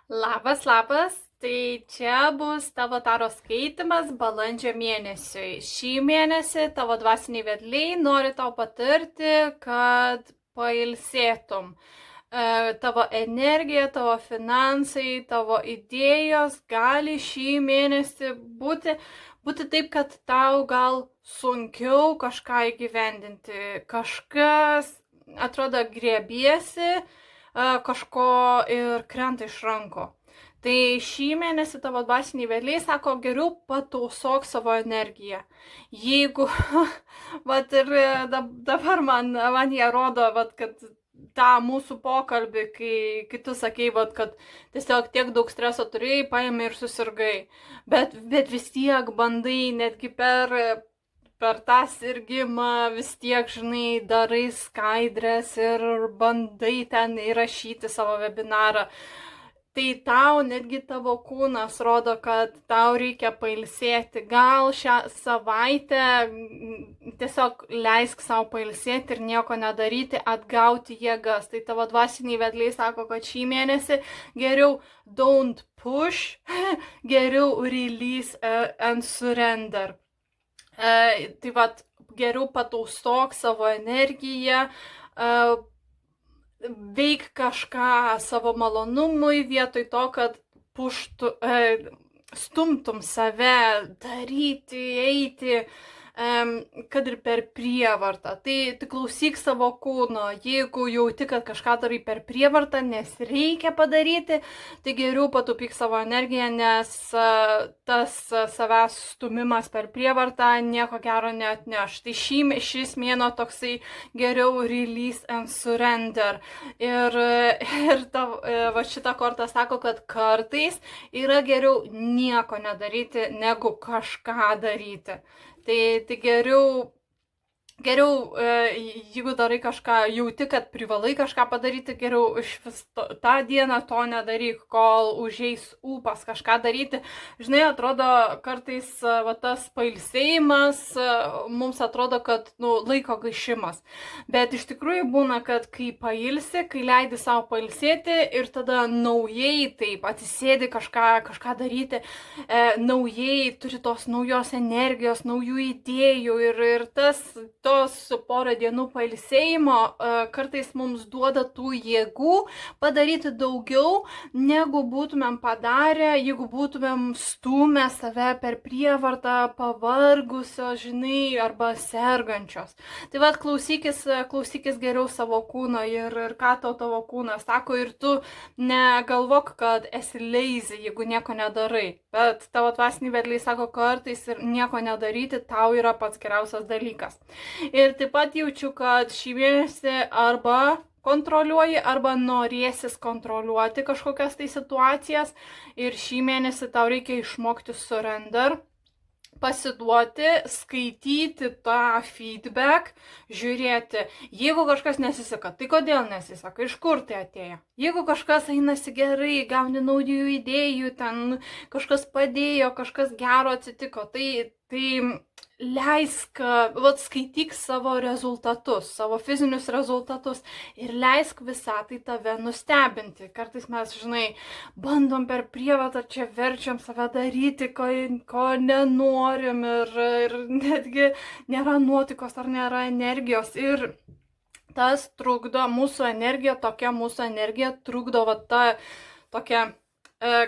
Labas, labas. Tai čia bus tavo taro skaitimas balandžio mėnesiui. Šį mėnesį tavo dvasiniai vedliai nori tau patarti, kad pailsėtum. Tavo energija, tavo finansai, tavo idėjos gali šį mėnesį būti taip, kad tau gal sunkiau kažką įgyvendinti. Kažkas atrodo griebiesi kažko ir krenta iš rankų. Tai šį mėnesį tavo dvasiniai vedliai sako, geriau patausok savo energiją. Jeigu, vat ir dabar man jie rodo, vat, kad tą mūsų pokalbį, kai tu sakei, vat, kad tiesiog tiek daug streso turėjai, paėmė ir susirgai. Bet vis tiek bandai netgi per tą sirgimą vis tiek, žinai, darai skaidrės ir bandai ten įrašyti savo webinarą. Tai tau netgi tavo kūnas rodo, kad tau reikia pailsėti. Gal šią savaitę tiesiog leisk savo pailsėti ir nieko nedaryti, atgauti jėgas. Tai tavo dvasiniai vedliai sako, kad šį mėnesį geriau don't push, geriau release and surrender. Tai vat, geriau pataustok savo energiją, veik kažką savo malonumui vietoj to, kad stumtum save, daryti, eiti, kad ir per prievartą. Tai klausyk savo kūno, jeigu jauti, kad kažką darai per prievartą, nes reikia padaryti, tai geriau patupyk savo energiją, nes tas savęs stumimas per prievartą nieko gero neatneš. Tai šis mėnuo toksai geriau release and surrender. Ir va šitą kortą sako, kad kartais yra geriau nieko nedaryti, negu kažką daryti. Tai geriau, jeigu darai kažką, jauti, kad privalai kažką padaryti, geriau iš vis tą dieną to nedaryk, kol užeis ūpas kažką daryti. Žinai, atrodo, kartais va, tas pailsėjimas mums atrodo, kad laiko gaišimas. Bet iš tikrųjų būna, kad kai pailsi, kai leidi savo pailsėti ir tada naujai taip atsisėdi kažką daryti, naujai turi tos naujos energijos, naujų idėjų ir tos porą dienų pailsėjimo kartais mums duoda tų jėgų padaryti daugiau, negu būtumėm padarę, jeigu būtumėm stumę save per prievartą, pavargusios, žinai, arba sergančios. Tai vad, klausykis geriau savo kūno ir ką tavo kūnas sako, ir tu negalvok, kad esi lazy, jeigu nieko nedarai. Bet tavo dvasiniai vedliai sako, kartais ir nieko nedaryti tau yra pats geriausias dalykas. Ir taip pat jaučiu, kad šį mėnesį arba kontroliuoji, arba norėsis kontroliuoti kažkokias tai situacijas. Ir šį mėnesį tau reikia išmokti surrender, pasiduoti, skaityti tą feedback, žiūrėti, jeigu kažkas nesiseka, tai kodėl nesiseka, iš kur tai atėjo. Jeigu kažkas einasi gerai, gauni naujų idėjų, ten kažkas padėjo, kažkas gero atsitiko, tai leisk, skaityk savo rezultatus, savo fizinius rezultatus ir leisk visatai tave nustebinti. Kartais mes, žinai, bandom per prievartą čia verčiam save daryti, ko nenorim ir netgi nėra nuotaikos ar nėra energijos. Ir tas trukdo mūsų energiją, tokia mūsų energija trukdo ta tokia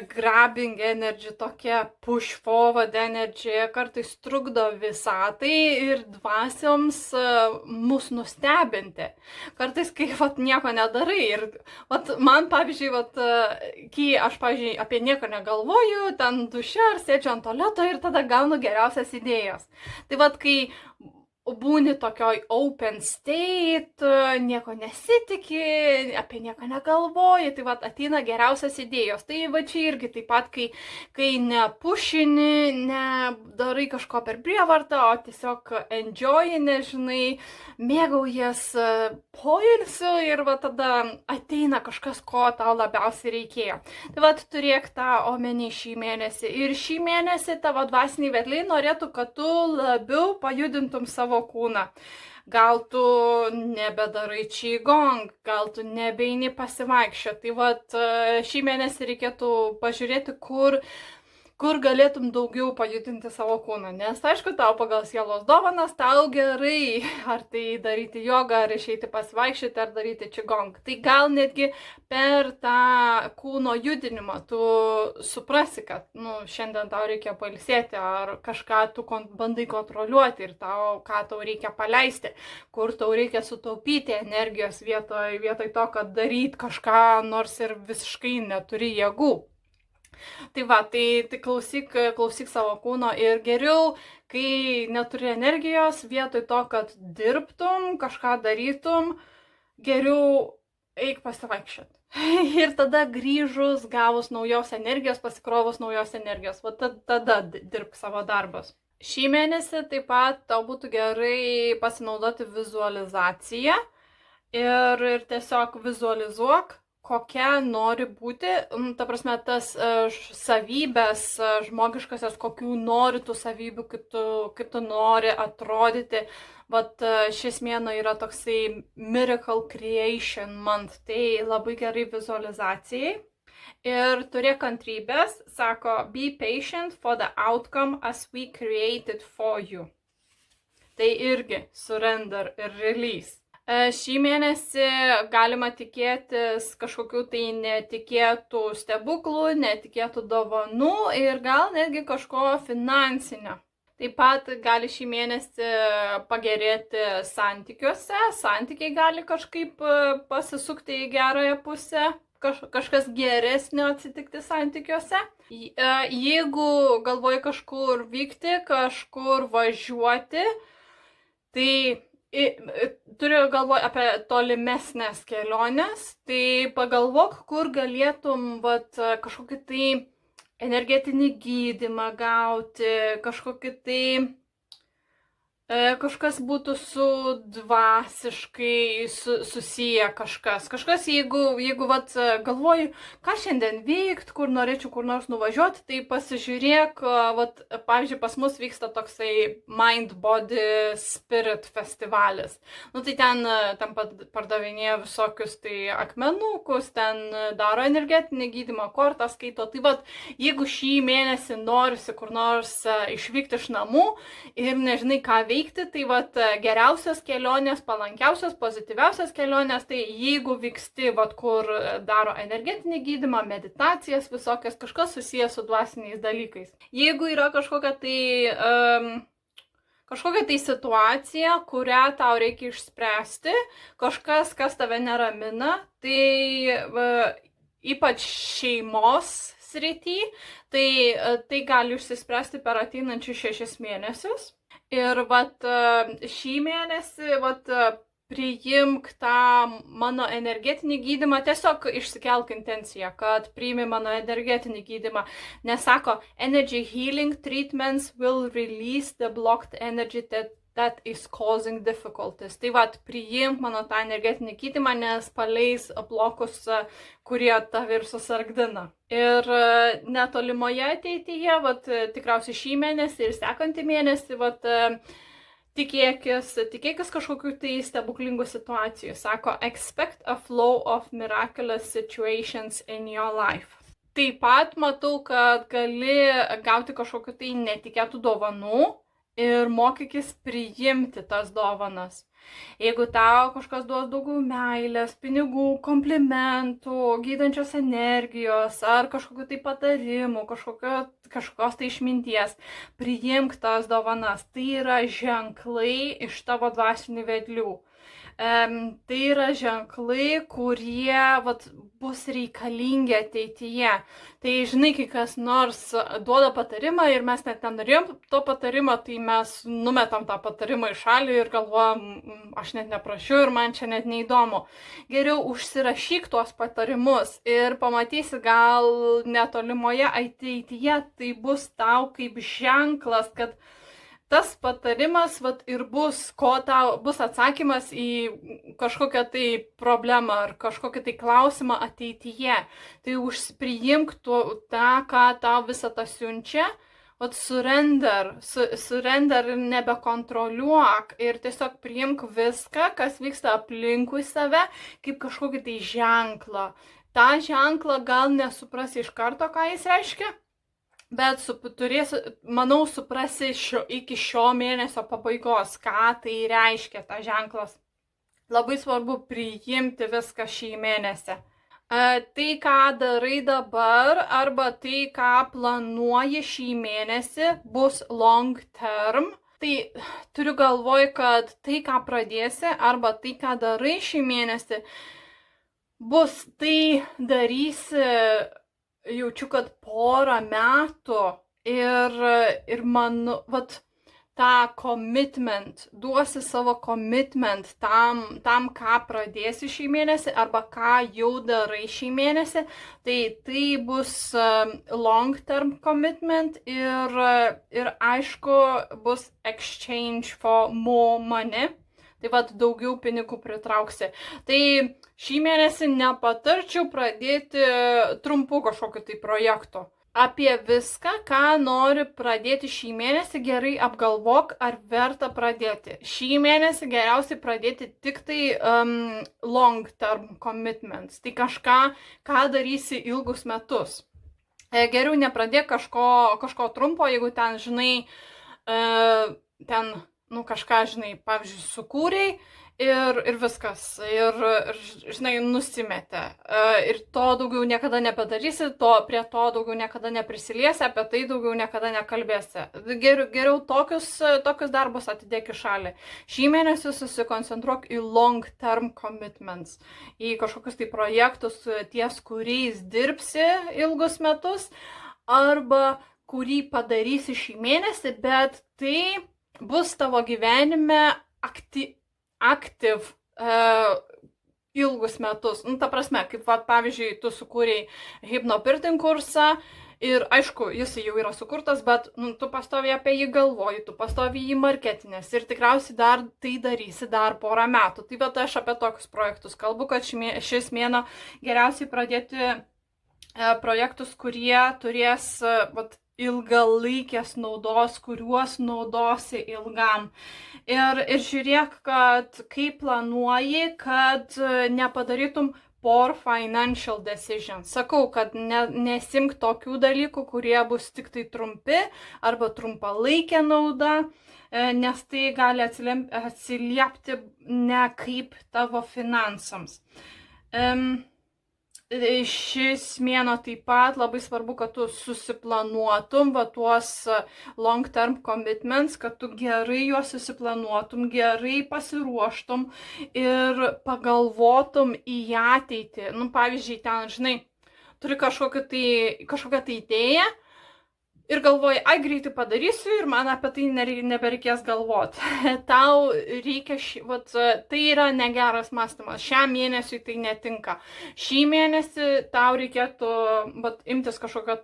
grabbing energy, tokia push forward energy, kartais trukdo visatai ir dvasioms mus nustebinti. Kartais, kai nieko nedarai ir man, pavyzdžiui, kai aš, pavyzdžiui, apie nieko negalvoju, ten duše ar sėdžiu ant tualeto ir tada gaunu geriausias idėjas. Tai kai būni tokioj open state, nieko nesitiki, apie nieką negalvoji, tai ateina geriausias idėjos. Tai čia irgi taip pat, kai nepušini, nedarai kažko per prievartą, o tiesiog enjoyi, nežinai, mėgaujies poilsiu ir tada ateina kažkas, ko tau labiausiai reikėjo. Tai turėk tą omeny šį mėnesį. Ir šį mėnesį tavo dvasiniai vedliai norėtų, kad tu labiau pajudintum savo kūną. gal tu nebedarai qigong, gal tu nebeini pasivaikščioti. Tai vat šį mėnesį reikėtų pažiūrėti, kur galėtum daugiau pajudinti savo kūną. Nes aišku, tau pagal sielos dovanas, tau gerai, ar tai daryti jogą, ar išeiti pasivaikščioti, ar daryti qigong. Tai gal netgi per tą kūno judinimą tu suprasi, kad šiandien tau reikia pailsėti, ar kažką tu bandai kontroliuoti ir ką tau reikia paleisti, kur tau reikia sutaupyti energijos vietoj to, kad daryti kažką, nors ir visiškai neturi jėgų. Tai va, tai klausyk savo kūno ir geriau, kai neturi energijos, vietoj to, kad dirbtum, kažką darytum, geriau eik pasivaikščioti. Ir tada grįžus, gavus naujos energijos, pasikrovus naujos energijos, va tada dirbk savo darbus. Šį mėnesį taip pat tau būtų gerai pasinaudoti vizualizaciją ir tiesiog vizualizuok, kokia nori būti, ta prasme, tas savybės žmogiškasias, kokių nori tų savybių, kaip tu nori atrodyti. Vat šis mėnuo yra toksai Miracle Creation Month, tai labai gerai vizualizacijai. Ir turėk kantrybės, sako, be patient for the outcome as we created for you. Tai irgi surrender ir release. Šį mėnesį galima tikėtis kažkokių tai netikėtų stebuklų, netikėtų dovanų ir gal netgi kažko finansinio. Taip pat gali šį mėnesį pagerėti santykiuose, santykiai gali kažkaip pasisukti į gerąją pusę, kažkas geresnio atsitikti santykiuose. Jeigu galvoji kažkur vykti, kažkur važiuoti, tai turiu galvoj apie tolimesnės keliones, tai pagalvok, kur galėtum kažkokį tai energetinį gydymą gauti, kažkokį tai kažkas būtų su dvasiškai susiję kažkas, jeigu galvoju, ką šiandien veikt, kur norėčiau kur nors nuvažiuoti, tai pasižiūrėk, pavyzdžiui, pas mus vyksta toksai Mind Body Spirit festivalis. Tai ten pardavinėja visokius tai akmenukus, ten daro energetinį gydymą, kortą skaito. Tai jeigu šį mėnesį norisi kur nors išvykti iš namų ir nežinai ką veikti, tai geriausias kelionės, palankiausias, pozityviausias kelionės, tai jeigu vyksti, kur daro energetinį gydymą, meditacijas visokias, kažkas susijęs su dvasiniais dalykais. Jeigu yra kažkokia tai situacija, kurią tau reikia išspręsti, kažkas, kas tave neramina, tai ypač šeimos srity, tai gali išsispręsti per ateinančius 6 mėnesius. Ir šį mėnesį priimk tą mano energetinį gydymą, tiesiog išsikelk intenciją, kad priimi mano energetinį gydymą. Nes sako, energy healing treatments will release the blocked energy that is causing difficulties. Tai priimk mano tą energetinį gydymą, nes paleis blokus, kurie tave ir susargdina. Ir netolimoje ateityje, tikriausiai šį mėnesį ir sekantį mėnesį, tikėkis kažkokių tai stebuklingų situacijų. Sako, expect a flow of miraculous situations in your life. Taip pat matau, kad gali gauti kažkokių tai netikėtų dovanų ir mokykis priimti tas dovanas. Jeigu tau kažkas duos daugiau meilės, pinigų, komplimentų, gydančios energijos ar kažkokių tai patarimų, kažkokios tai išminties, priimk tas dovanas. Tai yra ženklai iš tavo dvasinių vedlių. Tai yra ženklai, kurie bus reikalingi ateityje. Tai žinai, kai kas nors duoda patarimą ir mes net nenorėjom to patarimo, tai mes numetam tą patarimą į šalį ir galvojam, aš net neprašiau ir man čia net neįdomu. Geriau užsirašyk tuos patarimus ir pamatysi, gal netolimoje ateityje tai bus tau kaip ženklas, kad tas patarimas ir bus, ko tau bus atsakymas į kažkokią tai problemą ar kažkokią tai klausimą ateityje. Tai priimk tą, ką tau visą tą siunčia, vat surrender ir nebekontroliuok ir tiesiog priimk viską, kas vyksta aplinkui save, kaip kažkokį tai ženklą. Ta ženklą gal nesuprasi iš karto, ką jis reiškia, bet manau, suprasi iki šio mėnesio pabaigos, ką tai reiškia, ta ženklas. Labai svarbu priimti viską šį mėnesį. Tai, ką darai dabar, arba tai, ką planuoji šį mėnesį, bus long term. Tai turiu galvoj, kad tai, ką pradėsi, arba tai, ką darai šį mėnesį, bus tai darysi, jaučiu, kad porą metų ir man, vat, tą commitment, duosi savo commitment tam, ką pradėsi šį mėnesį arba ką jau darai šį mėnesį, tai bus long term commitment ir aišku bus exchange for more money, tai vat daugiau pinigų pritrauksi. Tai šį mėnesį nepatarčiau pradėti trumpų kažkokiu tai projektu. Apie viską, ką nori pradėti šį mėnesį, gerai apgalvok, ar verta pradėti. Šį mėnesį geriausiai pradėti tik tai long term commitments. Tai kažką, ką darysi ilgus metus. Geriau nepradėk kažko trumpo, jeigu ten, žinai, kažką, žinai, pavyzdžiui, sukūrei ir viskas. Ir žinai, nusimetė. Ir to daugiau niekada nepadarysi, prie to daugiau niekada neprisiliesi, apie tai daugiau niekada nekalbėsi. Geriau tokius darbus atidėk į šalį. Šį mėnesį susikoncentruok į long term commitments, į kažkokius tai projektus, ties kuriais dirbsi ilgus metus, arba kurį padarysi šį mėnesį, bet tai bus tavo gyvenime aktyv ilgus metus. Ta prasme, kaip pavyzdžiui, tu sukūrei hypnobirthing kursą ir aišku, jis jau yra sukurtas, bet tu pastoviai apie jį galvoji, tu pastoviai jį marketinės ir tikriausiai dar tai darysi dar porą metų. Tai bet aš apie tokius projektus kalbu, kad šis mėnuo geriausiai pradėti projektus, kurie turės ilgalaikės naudos, kuriuos naudosi ilgam. Ir žiūrėk, kad kaip planuoji, kad nepadarytum poor financial decisions. Sakau, kad nesimk tokių dalykų, kurie bus tik tai trumpi arba trumpalaikė nauda, nes tai gali atsiliepti ne kaip tavo finansams. Šis mėnuo taip pat labai svarbu, kad tu susiplanuotum tuos long term commitments, kad tu gerai juos susiplanuotum, gerai pasiruoštum ir pagalvotum į ateitį. Pavyzdžiui, ten, žinai, turi kažkokią tai idėją ir galvoji, greitai padarysiu ir man apie tai nebereikės galvoti. Tau reikia, tai yra negeras mąstymas. Šiam mėnesiui tai netinka. Šį mėnesį tau reikėtų imtis kažko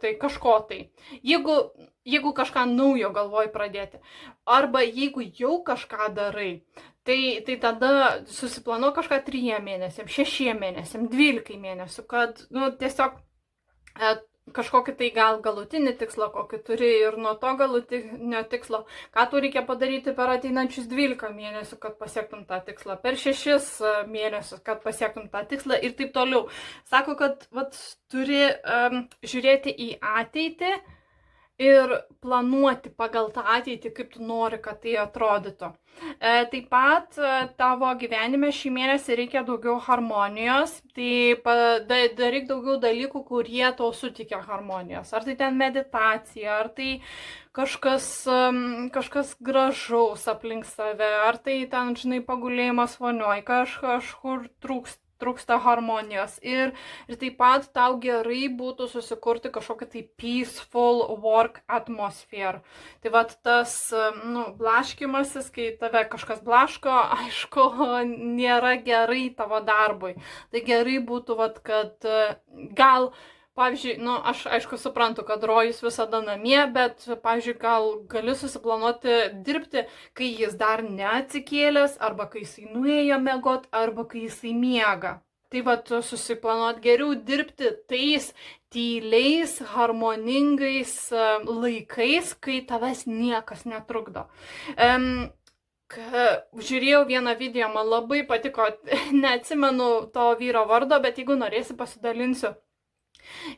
tai. Jeigu kažką naujo galvoji pradėti, arba jeigu jau kažką darai, tai tada susiplanuok kažką 3 mėnesiam, 6 mėnesiam, 12 mėnesių, kad tiesiog kažkokį tai gal galutinį tikslą, kokį turi ir nuo to galutinio tikslo, ką tu reikia padaryti per ateinančius 12 mėnesių, kad pasiektum tą tikslą, per 6 mėnesius, kad pasiektum tą tikslą ir taip toliau. Sako, kad turi žiūrėti į ateitį ir planuoti pagal tą ateitį, kaip tu nori, kad tai atrodytų. Taip pat tavo gyvenime šį mėnesį reikia daugiau harmonijos, tai daryk daugiau dalykų, kurie tau suteikia harmonijos. Ar tai ten meditacija, ar tai kažkas gražaus aplink save, ar tai ten, žinai, pagulėjimas vonioj, kažkur trūksta harmonijos. Ir taip pat tau gerai būtų susikurti kažkokią tai peaceful work atmosphere. Tai tas blaškymasis, kai tave kažkas blaško, aišku, nėra gerai tavo darbui. Tai gerai būtų, kad gal, pavyzdžiui, aš aišku suprantu, kad rojus visada namie, bet, pavyzdžiui, gal gali susiplanuoti dirbti, kai jis dar neatsikėlęs, arba kai jisai nuėjo miegot, arba kai jisai miega. Tai vat susiplanuot geriau dirbti tais tyliais, harmoningais laikais, kai tavęs niekas netrukdo. Žiūrėjau vieną video, man labai patiko, neatsimenu to vyro vardo, bet jeigu norėsi, pasidalinsiu.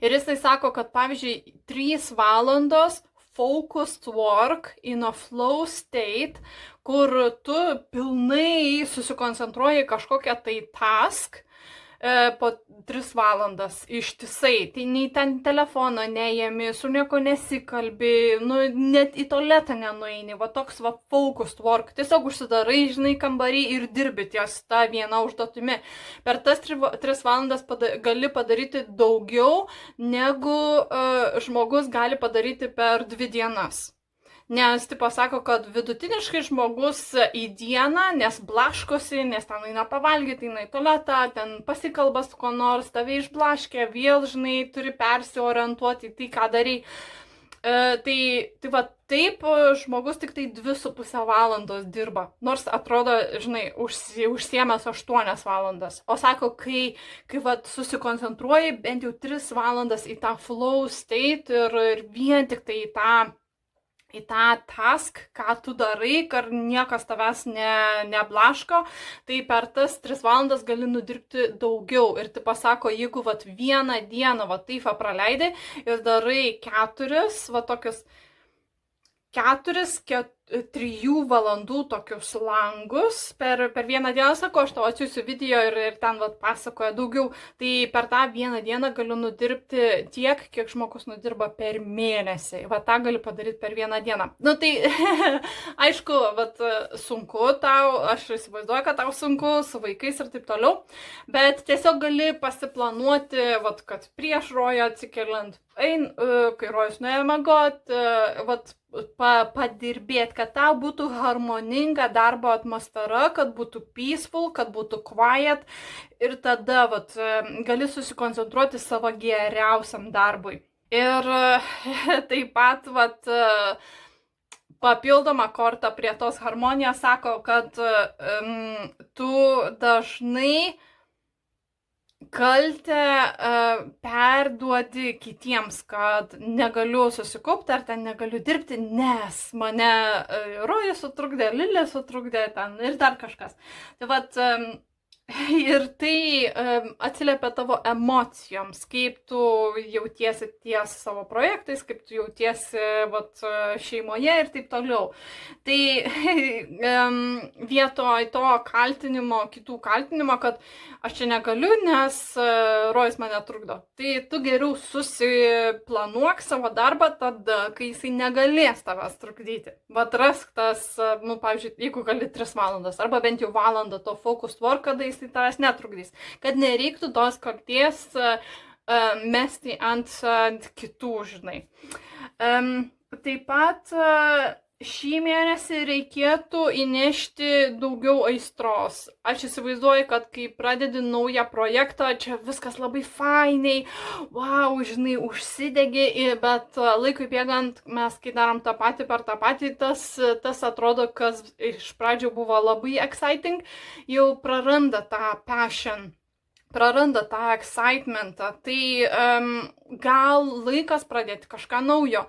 Ir jisai sako, kad pavyzdžiui 3 valandos focused work in a flow state, kur tu pilnai susikoncentruoji kažkokią tai task po 3 valandas ištisai. Tai nei ten telefono neėmi, su nieko nesikalbi, net į tualetą nenueini. Va toks va focused work. Tiesiog užsidarai, žinai, kambarį ir dirbi ties tą vieną užduotimi. Per tas 3 valandas gali padaryti daugiau, negu žmogus gali padaryti per 2 dienas. Nes tipo sako, kad vidutiniškai žmogus į dieną, nes blaškosi, nes ten eina pavalgyti, eina į tualetą, ten pasikalba su ko nors, tave išblaškė, vėl, žinai, turi persiorientuoti į tai, ką darai. Tai va taip žmogus tik tai 2,5 valandos dirba, nors atrodo, žinai, užsiėmęs 8 valandas. O sako, kai va susikoncentruoji bent jau 3 valandas į tą flow state ir vien tik tai į tą task, ką tu darai, kad niekas tavęs neblaško, tai per tas 3 valandas gali nudirbti daugiau. Ir tai pasako, jeigu vat vieną dieną va taip praleidai ir darai 4, va tokius 3 valandų tokius langus per vieną dieną, sako, aš tau atsiųsiu video ir ten vat pasakoja daugiau, tai per tą vieną dieną galiu nudirbti tiek, kiek žmogus nudirba per mėnesį. Va tą gali padaryti per vieną dieną. Nu tai, aišku, vat sunku tau, aš įsivaizduoju, kad tau sunku su vaikais ir taip toliau, bet tiesiog gali pasiplanuoti, vat, kad prieš Rojų atsikeliant, kai Rojus nuėjo miegoti, vat padirbėti, kad tau būtų harmoninga darbo atmosfera, kad būtų peaceful, kad būtų quiet ir tada vat, gali susikoncentruoti savo geriausiam darbui. Ir taip pat vat, papildoma korta prie tos harmonijos sako, kad tu dažnai kaltę perduodi kitiems, kad negaliu susikaupti ar ten negaliu dirbti, nes mane Rojus sutrukdė, Lilė sutrukdė ten ir dar kažkas. Tai vat, ir tai atsiliepia tavo emocijoms, kaip tu jautiesi ties savo projektais, kaip tu jautiesi vat, šeimoje ir taip toliau. Tai vietoj to kaltinimo, kitų kaltinimo, kad aš čia negaliu, nes Rojus mane trukdo. Tai tu geriau susiplanuok savo darbą tada, kai jisai negalės tavęs trukdyti. Vat rask tas, pavyzdžiui, jeigu gali 3 valandas, arba bent jau valandą to focus work, kada jisai tavęs netrukdys. Kad nereiktų tos kaltės mesti ant kitų, žinai. Taip pat šį mėnesį reikėtų įnešti daugiau aistros. Aš įsivaizduoju, kad kai pradedi naują projektą, čia viskas labai fainiai, wow, žinai, užsidegi, bet laikui bėgant mes, kai darom tą patį per tą patį, tas atrodo, kas iš pradžių buvo labai exciting, jau praranda tą passion. Praranda tą excitementą, tai gal laikas pradėti kažką naujo,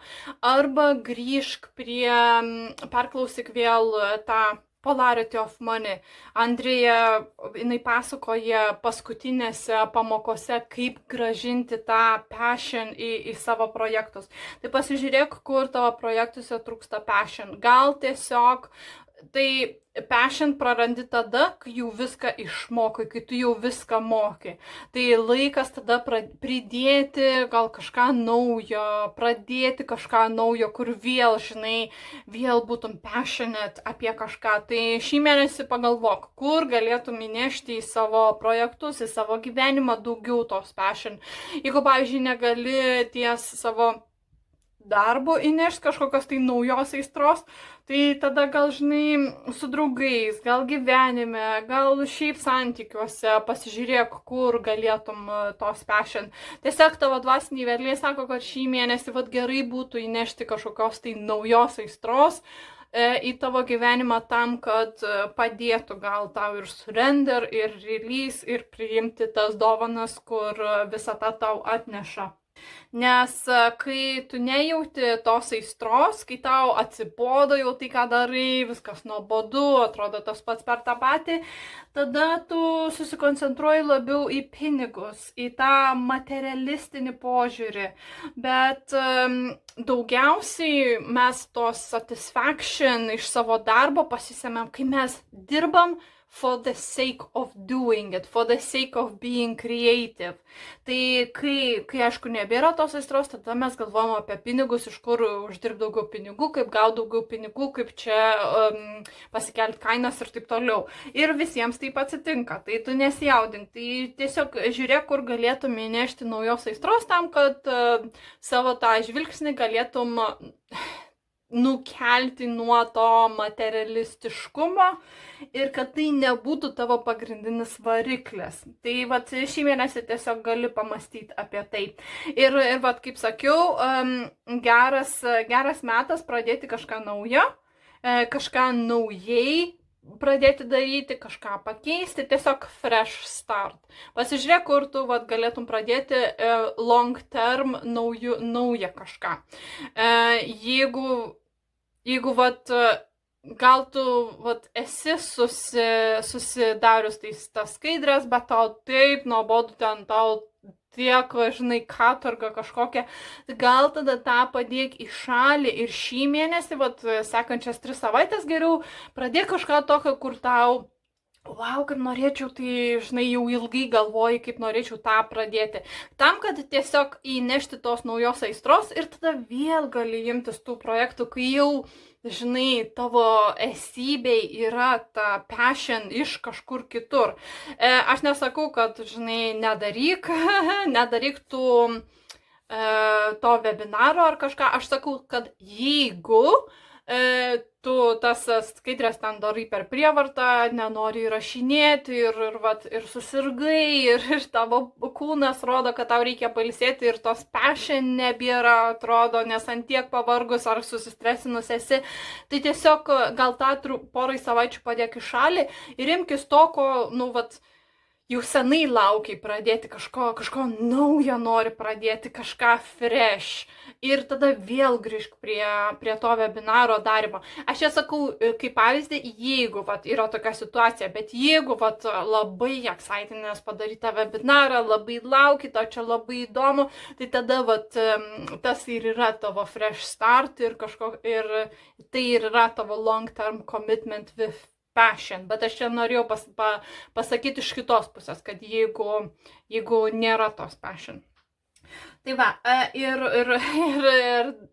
arba grįžk perklausyk vėl tą Polarity of Money. Andrėja, jinai pasakoja paskutinėse pamokose, kaip grąžinti tą passion į savo projektus. Tai pasižiūrėk, kur tavo projektuose trūksta passion. Gal tiesiog tai passion prarandi tada, kai jau viską išmokai, kai tu jau viską moki. Tai laikas tada pridėti gal kažką naujo, pradėti kažką naujo, kur vėl, žinai, vėl būtum passionate apie kažką. Tai šį mėnesį pagalvok, kur galėtum įnešti į savo projektus, į savo gyvenimą daugiau tos passion. Jeigu, pavyzdžiui, negali ties savo darbo įnešti kažkokios tai naujos aistros, tai tada gal, žinai, su draugais, gal gyvenime, gal šiaip santykiuose pasižiūrėk, kur galėtum tos passion. Tiesiog tavo dvasiniai vedliai sako, kad šį mėnesį vat gerai būtų įnešti kažkokios tai naujos aistros, į tavo gyvenimą tam, kad padėtų gal tau ir surrender, ir release, ir priimti tas dovanas, kur visata tau atneša. Nes kai tu nejauti tos aistros, kai tau atsibodo jau tai, ką darai, viskas nuobodu, atrodo tas pats per tą patį, tada tu susikoncentruoji labiau į pinigus, į tą materialistinį požiūrį. Bet daugiausiai mes tos satisfaction iš savo darbo pasisemiam, kai mes dirbam for the sake of doing it, for the sake of being creative. Tai kai aišku, nebėra tos aistros, tada mes galvojam apie pinigus, iš kur uždirbti daugiau pinigų, kaip gauti daugiau pinigų, kaip čia pasikelti kainas ir taip toliau. Ir visiems taip atsitinka, tai tu nesijaudink. Tai tiesiog žiūrėk, kur galėtum įnešti naujos aistros tam, kad savo tą žvilgsnį galėtum nukelti nuo to materialistiškumo ir kad tai nebūtų tavo pagrindinis variklis. Tai vat šį mėnesį tiesiog gali pamastyti apie tai. Ir vat kaip sakiau, geras metas pradėti kažką naujo, kažką naujai pradėti daryti, kažką pakeisti, tiesiog fresh start. Pasižiūrėk, kur tu vat galėtum pradėti long term naują kažką. Jeigu vat gal tu vat esi susidarius tas skaidrės, bet tau taip nuobodu ten tau tiek, žinai, katorga kažkokia, gal tada tą padėk į šalį ir šį mėnesį, vat sekančias 3 savaitės geriau pradėk kažką tokio, kur tau wow, kaip norėčiau, tai, žinai, jau ilgai galvoju, kaip norėčiau tą pradėti. Tam, kad tiesiog įnešti tos naujos aistros ir tada vėl gali imtis tų projektų, kai jau, žinai, tavo esybei yra ta passion iš kažkur kitur. Aš nesakau, kad, žinai, nedaryk to webinaro ar kažką. Aš sakau, kad jeigu tu tas skaidrės ten darai per prievartą, nenori įrašinėti ir susirgai, ir tavo kūnas rodo, kad tau reikia pailsėti ir tos passion nebėra, atrodo, nes ant tiek pavargus ar susistresinus esi, tai tiesiog gal tą porai savaičių padėk į šalį ir imkis to, ko, jau senai laukiai pradėti, kažko naujo nori pradėti, kažką fresh. Ir tada vėl grįžk prie to webinaro darymo. Aš čia sakau, kaip pavyzdį, jeigu yra tokia situacija, bet jeigu labai excitinės padaryti tą webinarą, labai lauki, tau čia labai įdomu, tai tada tas ir yra tavo fresh start ir tai ir yra tavo long term commitment with passion. Bet aš čia norėjau pasakyti iš kitos pusės, kad jeigu nėra tos passion. Tai va, ir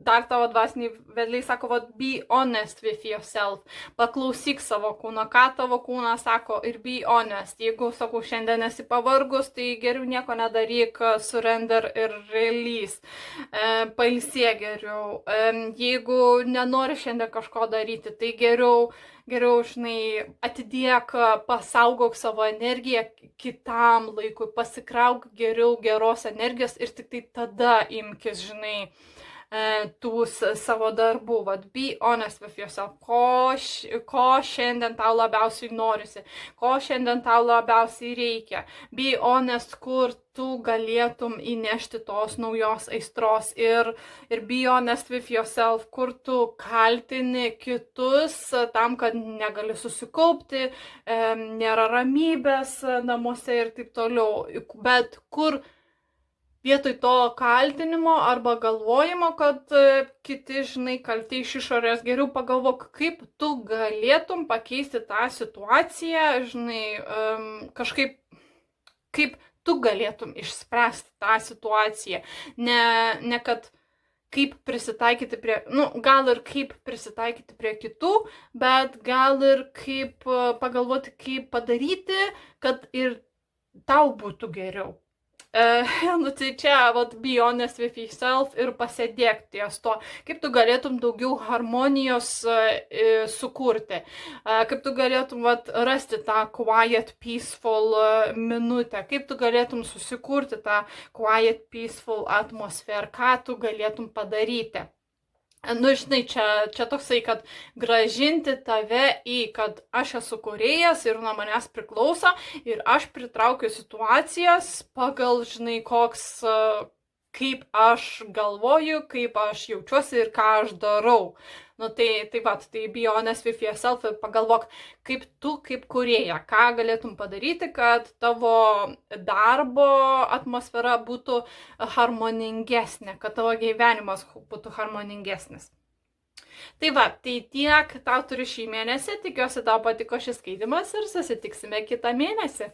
dar tavo dvasiniai vedliai sako, be honest with yourself. Paklausyk savo kūno, ką tavo kūnas sako ir be honest. Jeigu, sakau, šiandien esi pavargus, tai geriau nieko nedaryk, surrender ir release. Pailsėk geriau. Jeigu nenori šiandien kažko daryti, tai geriau, žinai, atidėk, pasaugok savo energiją kitam laikui, pasikrauk geriau geros energijos ir tik tai tada imkis, žinai, tų savo darbų. Be honest with yourself. Ko šiandien tau labiausiai norisi, ko šiandien tau labiausiai reikia. Be honest, kur tu galėtum įnešti tos naujos aistros ir be honest with yourself, kur tu kaltini kitus tam, kad negali susikaupti, nėra ramybės namuose ir taip toliau. Bet kur vietoj to kaltinimo arba galvojimo, kad kiti, žinai, kalti iš išorės, geriau pagalvok, kaip tu galėtum pakeisti tą situaciją, žinai, kažkaip, kaip tu galėtum išspręsti tą situaciją. Ne kad kaip prisitaikyti prie, gal ir kaip prisitaikyti prie kitų, bet gal ir kaip pagalvoti, kaip padaryti, kad ir tau būtų geriau. Tai čia, be honest with yourself ir pasėdėk ties to, kaip tu galėtum daugiau harmonijos sukurti, kaip tu galėtum rasti tą quiet, peaceful minutę, kaip tu galėtum susikurti tą quiet, peaceful atmosferą, ką tu galėtum padaryti. Nu, žinai, čia toksai, kad gražinti tave kad aš esu kūrėjas ir nuo manęs priklauso ir aš pritraukiu situacijas pagal, žinai, kaip aš galvoju, kaip aš jaučiuosi ir ką aš darau. Nu, tai be honest with yourself ir pagalvok, kaip tu, kaip kūrėja, ką galėtum padaryti, kad tavo darbo atmosfera būtų harmoningesnė, kad tavo gyvenimas būtų harmoningesnis. Tai tiek tau turiu šį mėnesį, tikiuosi tau patiko šis skaitimas ir susitiksime kitą mėnesį.